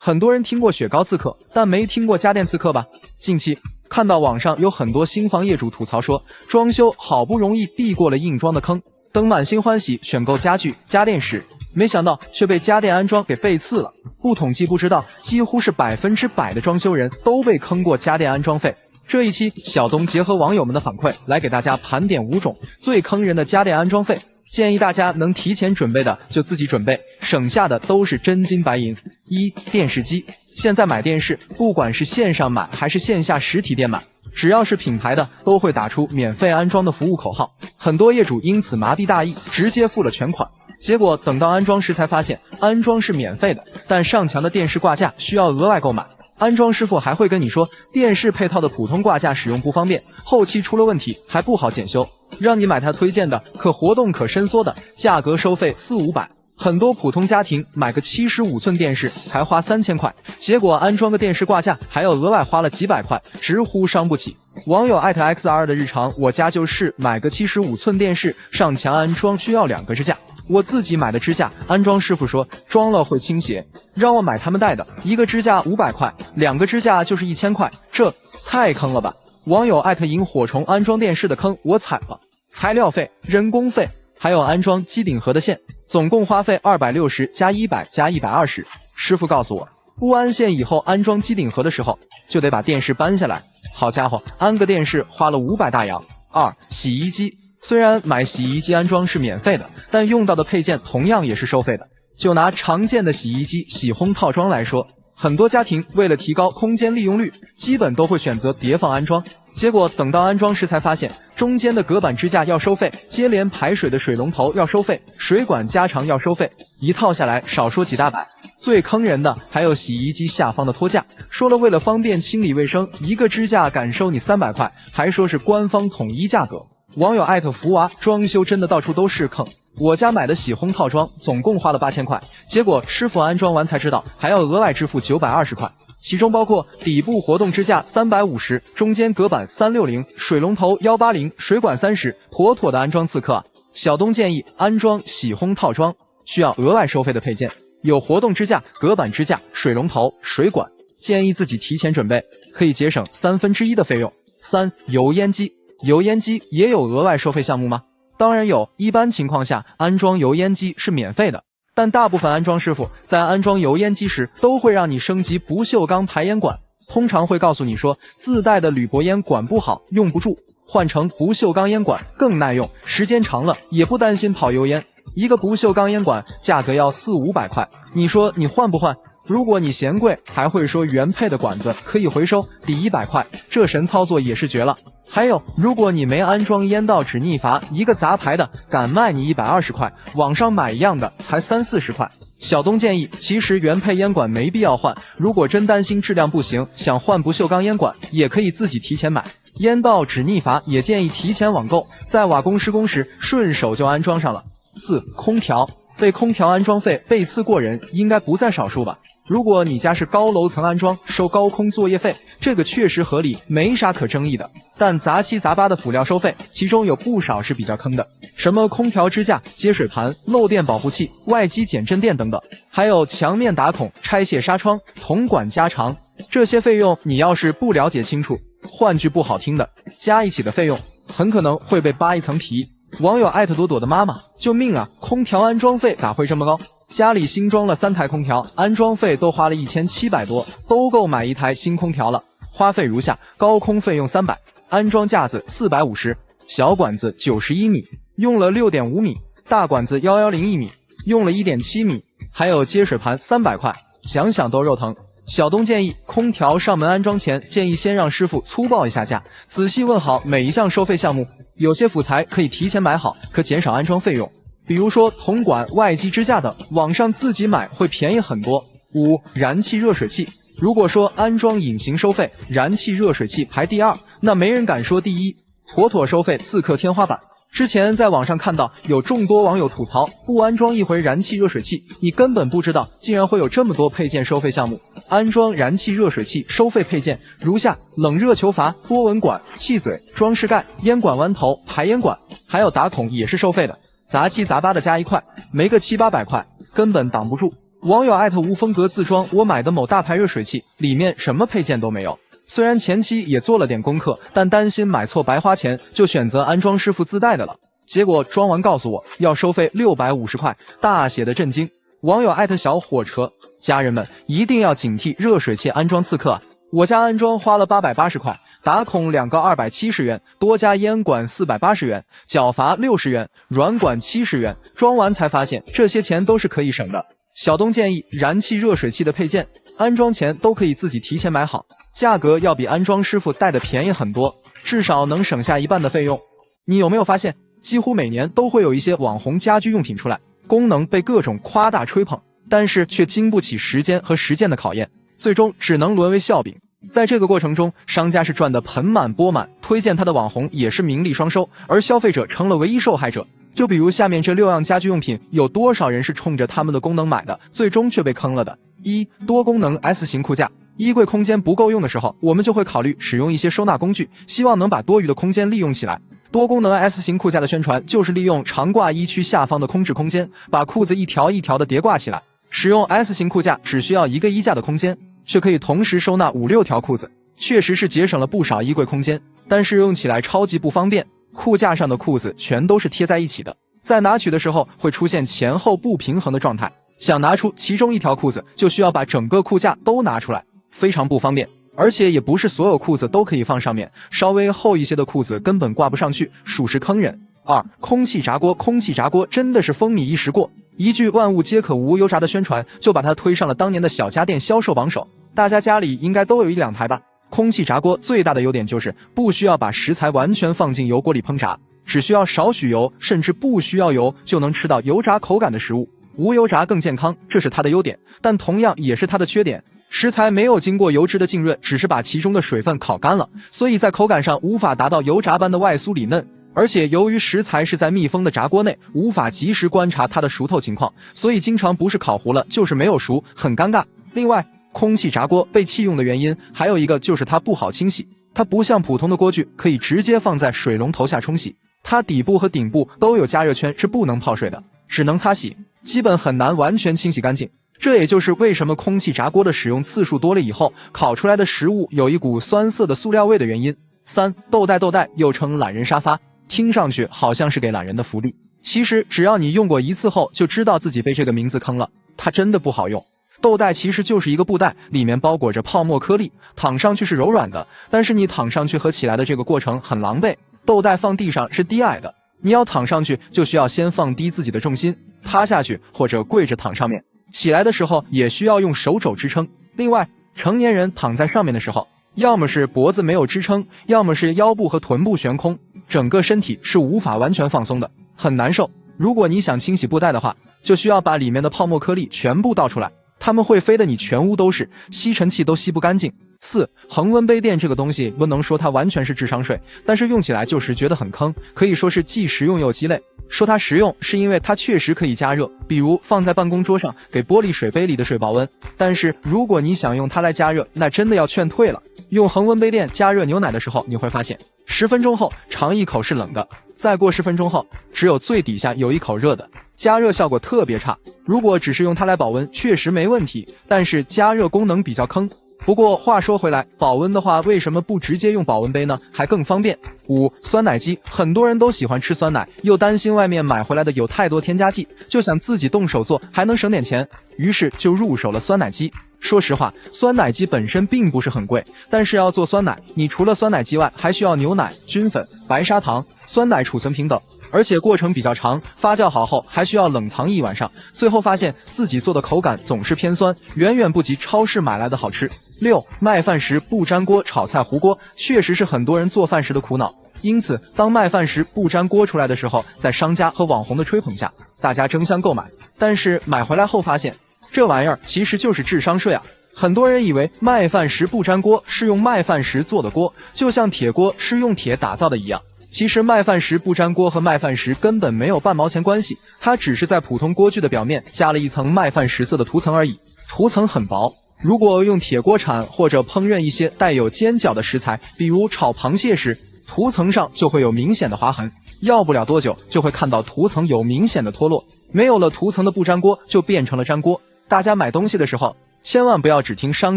很多人听过雪糕刺客，但没听过家电刺客吧？近期看到网上有很多新房业主吐槽说，装修好不容易避过了硬装的坑，等满心欢喜选购家具、家电时，没想到却被家电安装给背刺了。不统计不知道，几乎是100%的装修人都被坑过家电安装费。这一期小东结合网友们的反馈，来给大家盘点5种最坑人的家电安装费。建议大家能提前准备的就自己准备，省下的都是真金白银。1. 电视机。现在买电视，不管是线上买还是线下实体店买，只要是品牌的都会打出免费安装的服务口号，很多业主因此麻痹大意，直接付了全款。结果等到安装时才发现，安装是免费的，但上墙的电视挂架需要额外购买。安装师傅还会跟你说，电视配套的普通挂架使用不方便，后期出了问题还不好检修，让你买他推荐的可活动可伸缩的，价格收费400-500。很多普通家庭买个75寸电视才花3000块，结果安装个电视挂架还要额外花了几百块，直呼伤不起。网友@XR 的日常，我家就是买个75寸电视，上墙安装需要2个支架。我自己买的支架，安装师傅说装了会倾斜，让我买他们带的，一个支架500块，2个支架就是1000块，这太坑了吧！网友萤火虫安装电视的坑我踩了，材料费、人工费，还有安装机顶盒的线，总共花费260加100加120。师傅告诉我，不安线以后安装机顶盒的时候，就得把电视搬下来。好家伙，安个电视花了500大洋。2. 洗衣机。虽然买洗衣机安装是免费的，但用到的配件同样也是收费的。就拿常见的洗衣机洗烘套装来说，很多家庭为了提高空间利用率，基本都会选择叠放安装。结果等到安装时才发现，中间的隔板支架要收费，接连排水的水龙头要收费，水管加长要收费，一套下来少说几大百。最坑人的还有洗衣机下方的托架，说了为了方便清理卫生，一个支架敢收你300块，还说是官方统一价格。网友福娃，装修真的到处都是坑。我家买的洗烘套装总共花了8000块，结果师傅安装完才知道还要额外支付920块，其中包括底部活动支架350，中间隔板360，水龙头180，水管30，妥妥的安装刺客啊！小东建议安装洗烘套装需要额外收费的配件有活动支架、隔板支架、水龙头、水管，建议自己提前准备，可以节省1/3的费用。3. 油烟机。油烟机也有额外收费项目吗？当然有，一般情况下安装油烟机是免费的，但大部分安装师傅在安装油烟机时都会让你升级不锈钢排烟管，通常会告诉你说自带的铝箔烟管不好用不住，换成不锈钢烟管更耐用，时间长了也不担心跑油烟。一个不锈钢烟管价格要400-500块，你说你换不换？如果你嫌贵，还会说原配的管子可以回收，抵100块，这神操作也是绝了。还有，如果你没安装烟道止逆阀，一个杂牌的敢卖你120块，网上买一样的才30-40块。小东建议，其实原配烟管没必要换，如果真担心质量不行，想换不锈钢烟管，也可以自己提前买。烟道止逆阀也建议提前网购，在瓦工施工时顺手就安装上了。4. 空调。被空调安装费背刺过人应该不在少数吧？如果你家是高楼层安装，收高空作业费，这个确实合理，没啥可争议的。但杂七杂八的辅料收费，其中有不少是比较坑的，什么空调支架、接水盘、漏电保护器、外机减震垫等等，还有墙面打孔、拆卸纱窗、铜管加长，这些费用你要是不了解清楚，换句不好听的，加一起的费用很可能会被扒一层皮。网友朵朵的妈妈，救命啊！空调安装费咋会这么高？家里新装了3台空调，安装费都花了1700多，都够买一台新空调了。花费如下：高空费用300，安装架子450，小管子91米，用了6.5米，大管子1101米，用了1.7米，还有接水盘300块，想想都肉疼。小东建议，空调上门安装前，建议先让师傅粗报一下价，仔细问好每一项收费项目。有些辅材可以提前买好，可减少安装费用，比如说铜管、外机支架等，网上自己买会便宜很多。5. 燃气热水器。如果说安装隐形收费，燃气热水器排第2，那没人敢说第1，妥妥收费刺客天花板。之前在网上看到有众多网友吐槽，不安装一回燃气热水器，你根本不知道竟然会有这么多配件收费项目。安装燃气热水器收费配件如下：冷热球阀、波纹管、气嘴、装饰盖、烟管弯头、排烟管，还有打孔也是收费的，杂七杂八的加一块，没个700-800块根本挡不住。网友艾特无风格自装我买的某大牌热水器，里面什么配件都没有。虽然前期也做了点功课，但担心买错白花钱，就选择安装师傅自带的了。结果装完告诉我要收费650块，大写的震惊。网友艾特小火车，家人们一定要警惕热水器安装刺客啊！我家安装花了880块，打孔2个270元，多加烟管480元，缴阀60元，软管70元。装完才发现这些钱都是可以省的。小东建议，燃气热水器的配件安装前都可以自己提前买好，价格要比安装师傅带的便宜很多，至少能省下一半的费用。你有没有发现，几乎每年都会有一些网红家居用品出来，功能被各种夸大吹捧，但是却经不起时间和实践的考验，最终只能沦为笑柄。在这个过程中，商家是赚得盆满钵满，推荐他的网红也是名利双收，而消费者成了唯一受害者。就比如下面这6样家居用品，有多少人是冲着他们的功能买的，最终却被坑了的。1. 多功能 S 型裤架。衣柜空间不够用的时候，我们就会考虑使用一些收纳工具，希望能把多余的空间利用起来。多功能 S 型裤架的宣传就是利用长挂衣区下方的空置空间，把裤子一条一条的叠挂起来。使用 S 型裤架只需要一个衣架的空间，却可以同时收纳5-6条裤子，确实是节省了不少衣柜空间，但是用起来超级不方便。裤架上的裤子全都是贴在一起的，在拿取的时候会出现前后不平衡的状态，想拿出其中一条裤子就需要把整个裤架都拿出来，非常不方便。而且也不是所有裤子都可以放上面，稍微厚一些的裤子根本挂不上去，属实坑人。2. 空气炸锅。空气炸锅真的是风靡一时过，一句万物皆可无油炸的宣传就把它推上了当年的小家电销售榜首，大家家里应该都有1-2台吧。空气炸锅最大的优点就是不需要把食材完全放进油锅里烹炸，只需要少许油，甚至不需要油就能吃到油炸口感的食物。无油炸更健康，这是它的优点，但同样也是它的缺点。食材没有经过油脂的浸润，只是把其中的水分烤干了，所以在口感上无法达到油炸般的外酥里嫩。而且由于食材是在密封的炸锅内，无法及时观察它的熟透情况，所以经常不是烤糊了就是没有熟，很尴尬。另外，空气炸锅被弃用的原因还有一个就是它不好清洗，它不像普通的锅具可以直接放在水龙头下冲洗，它底部和顶部都有加热圈，是不能泡水的，只能擦洗，基本很难完全清洗干净。这也就是为什么空气炸锅的使用次数多了以后，烤出来的食物有一股酸涩的塑料味的原因。3. 豆袋又称懒人沙发，听上去好像是给懒人的福利，其实只要你用过一次后就知道自己被这个名字坑了，它真的不好用。豆袋其实就是一个布袋，里面包裹着泡沫颗粒，躺上去是柔软的，但是你躺上去和起来的这个过程很狼狈。豆袋放地上是低矮的，你要躺上去就需要先放低自己的重心，趴下去或者跪着躺上面，起来的时候也需要用手肘支撑。另外，成年人躺在上面的时候，要么是脖子没有支撑，要么是腰部和臀部悬空，整个身体是无法完全放松的，很难受。如果你想清洗布袋的话，就需要把里面的泡沫颗粒全部倒出来，它们会飞得你全屋都是，吸尘器都吸不干净。4. 恒温杯垫这个东西不能说它完全是智商税，但是用起来就是觉得很坑，可以说是既实用又鸡肋。说它实用是因为它确实可以加热，比如放在办公桌上给玻璃水杯里的水保温，但是如果你想用它来加热，那真的要劝退了。用恒温杯垫加热牛奶的时候，你会发现10分钟后尝一口是冷的，再过10分钟后只有最底下有一口热的，加热效果特别差。如果只是用它来保温确实没问题，但是加热功能比较坑。不过话说回来，保温的话为什么不直接用保温杯呢？还更方便。5. 酸奶机。很多人都喜欢吃酸奶，又担心外面买回来的有太多添加剂，就想自己动手做还能省点钱，于是就入手了酸奶机。说实话，酸奶机本身并不是很贵，但是要做酸奶，你除了酸奶机外还需要牛奶、菌粉、白砂糖、酸奶储存瓶等，而且过程比较长，发酵好后还需要冷藏1晚上，最后发现自己做的口感总是偏酸，远远不及超市买来的好吃。6. 麦饭石不粘锅炒菜糊锅，确实是很多人做饭时的苦恼，因此当麦饭石不粘锅出来的时候，在商家和网红的吹捧下，大家争相购买，但是买回来后发现这玩意儿其实就是智商税啊！很多人以为麦饭石不粘锅是用麦饭石做的锅，就像铁锅是用铁打造的一样，其实麦饭石不粘锅和麦饭石根本没有半毛钱关系，它只是在普通锅具的表面加了一层麦饭石色的涂层而已，涂层很薄。如果用铁锅铲或者烹饪一些带有尖角的食材，比如炒螃蟹时，涂层上就会有明显的划痕，要不了多久就会看到涂层有明显的脱落。没有了涂层的不粘锅就变成了粘锅，大家买东西的时候，千万不要只听商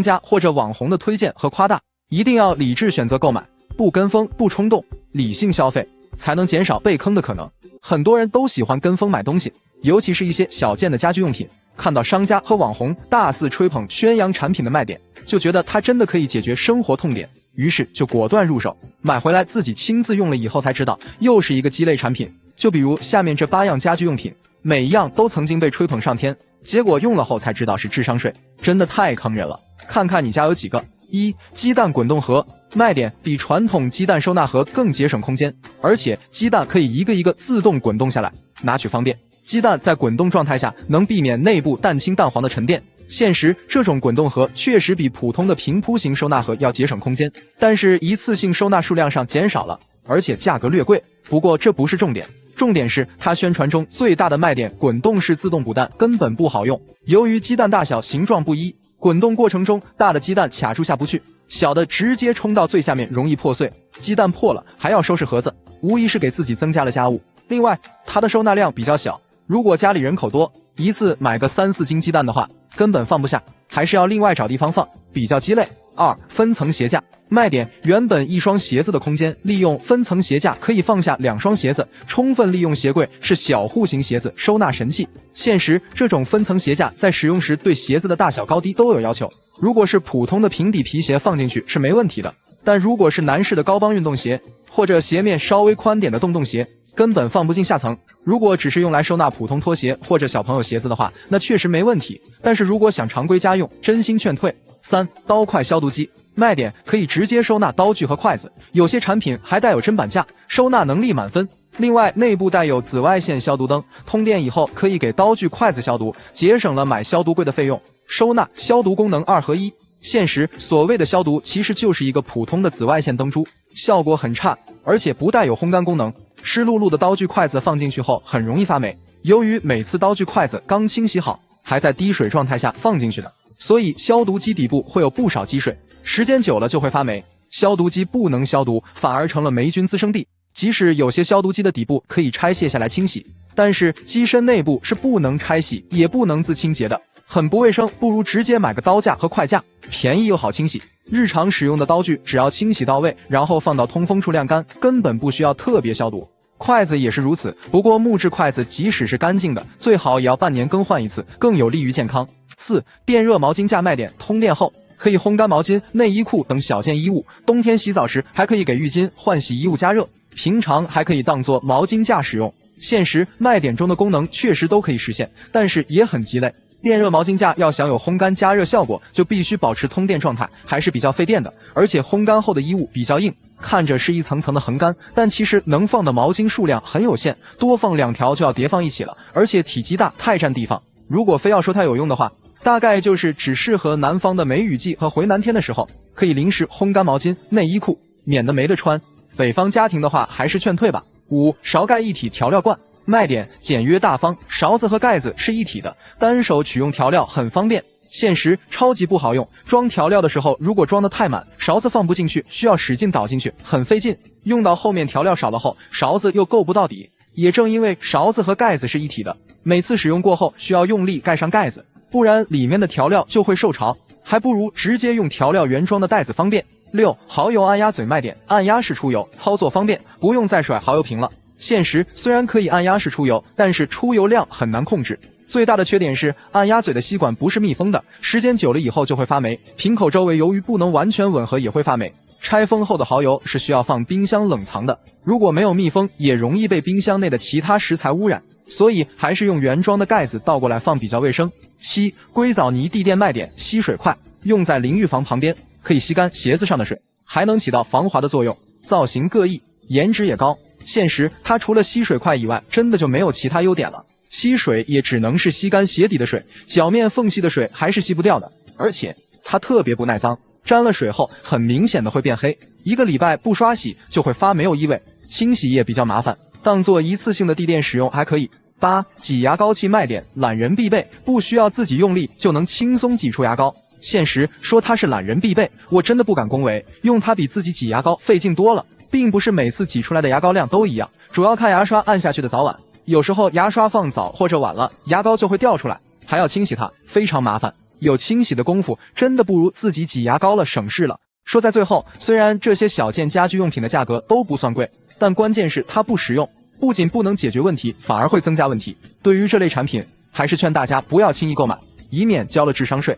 家或者网红的推荐和夸大，一定要理智选择购买，不跟风，不冲动，理性消费，才能减少被坑的可能。很多人都喜欢跟风买东西，尤其是一些小件的家居用品，看到商家和网红大肆吹捧宣扬产品的卖点，就觉得它真的可以解决生活痛点，于是就果断入手，买回来自己亲自用了以后才知道，又是一个鸡肋产品。就比如下面这8样家居用品，每一样都曾经被吹捧上天，结果用了后才知道是智商税，真的太坑人了。看看你家有几个。1. 鸡蛋滚动盒，卖点比传统鸡蛋收纳盒更节省空间，而且鸡蛋可以一个一个自动滚动下来，拿取方便。鸡蛋在滚动状态下能避免内部蛋清蛋黄的沉淀。现实，这种滚动盒确实比普通的平铺型收纳盒要节省空间，但是一次性收纳数量上减少了，而且价格略贵。不过这不是重点，重点是它宣传中最大的卖点——滚动式自动补蛋根本不好用。由于鸡蛋大小形状不一，滚动过程中大的鸡蛋卡住下不去，小的直接冲到最下面，容易破碎。鸡蛋破了还要收拾盒子，无疑是给自己增加了家务。另外，它的收纳量比较小，如果家里人口多，一次买个3、4斤鸡蛋的话，根本放不下，还是要另外找地方放，比较鸡肋。2. 分层鞋架，卖点原本一双鞋子的空间，利用分层鞋架可以放下2双鞋子，充分利用鞋柜，是小户型鞋子收纳神器。现实，这种分层鞋架在使用时对鞋子的大小高低都有要求，如果是普通的平底皮鞋放进去是没问题的，但如果是男士的高帮运动鞋或者鞋面稍微宽点的洞洞鞋，根本放不进下层。如果只是用来收纳普通拖鞋或者小朋友鞋子的话，那确实没问题，但是如果想常规家用，真心劝退。3. 刀筷消毒机，卖点可以直接收纳刀具和筷子，有些产品还带有砧板架，收纳能力满分。另外，内部带有紫外线消毒灯，通电以后可以给刀具、筷子消毒，节省了买消毒柜的费用。收纳、消毒功能2合1。现实，所谓的消毒其实就是一个普通的紫外线灯珠，效果很差，而且不带有烘干功能。湿漉漉的刀具、筷子放进去后很容易发霉，由于每次刀具、筷子刚清洗好，还在滴水状态下放进去的，所以消毒机底部会有不少积水，时间久了就会发霉。消毒机不能消毒，反而成了霉菌滋生地。即使有些消毒机的底部可以拆卸下来清洗，但是机身内部是不能拆洗，也不能自清洁的，很不卫生，不如直接买个刀架和筷架，便宜又好清洗。日常使用的刀具只要清洗到位，然后放到通风处晾干，根本不需要特别消毒。筷子也是如此，不过木质筷子即使是干净的，最好也要半年更换一次，更有利于健康。4. 电热毛巾架，卖点通电后可以烘干毛巾、内衣裤等小件衣物，冬天洗澡时还可以给浴巾、换洗衣物加热，平常还可以当作毛巾架使用。现实，卖点中的功能确实都可以实现，但是也很鸡肋。电热毛巾架要想有烘干加热效果，就必须保持通电状态，还是比较费电的，而且烘干后的衣物比较硬，看着是一层层的横干，但其实能放的毛巾数量很有限，多放2条就要叠放一起了，而且体积大，太占地方。如果非要说它有用的话，大概就是只适合南方的梅雨季和回南天的时候，可以临时烘干毛巾、内衣裤，免得没得穿。北方家庭的话，还是劝退吧。5. 勺盖一体调料罐，卖点简约大方，勺子和盖子是一体的，单手取用调料很方便。现实，超级不好用，装调料的时候如果装得太满，勺子放不进去，需要使劲倒进去，很费劲。用到后面调料少了后，勺子又够不到底。也正因为勺子和盖子是一体的，每次使用过后需要用力盖上盖子，不然里面的调料就会受潮，还不如直接用调料原装的袋子方便。6. 蚝油按压嘴，卖点按压式出油，操作方便，不用再甩蚝油瓶了。现实，虽然可以按压式出油，但是出油量很难控制。最大的缺点是按压嘴的吸管不是密封的，时间久了以后就会发霉，瓶口周围由于不能完全吻合也会发霉。拆封后的蚝油是需要放冰箱冷藏的，如果没有密封，也容易被冰箱内的其他食材污染，所以还是用原装的盖子倒过来放比较卫生。7. 硅藻泥地垫，卖点吸水块，用在淋浴房旁边，可以吸干鞋子上的水，还能起到防滑的作用，造型各异，颜值也高。现实，它除了吸水块以外，真的就没有其他优点了。吸水也只能是吸干鞋底的水，脚面缝隙的水还是吸不掉的，而且它特别不耐脏，沾了水后很明显的会变黑，1个礼拜不刷洗就会发霉有异味，清洗也比较麻烦，当做一次性的地垫使用还可以。8. 挤牙膏器，卖点懒人必备，不需要自己用力就能轻松挤出牙膏。现实，说它是懒人必备，我真的不敢恭维，用它比自己挤牙膏费劲多了，并不是每次挤出来的牙膏量都一样，主要看牙刷按下去的早晚，有时候牙刷放早或者晚了，牙膏就会掉出来，还要清洗它，非常麻烦。有清洗的功夫，真的不如自己挤牙膏了，省事了。说在最后，虽然这些小件家居用品的价格都不算贵，但关键是它不实用，不仅不能解决问题，反而会增加问题。对于这类产品，还是劝大家不要轻易购买，以免交了智商税。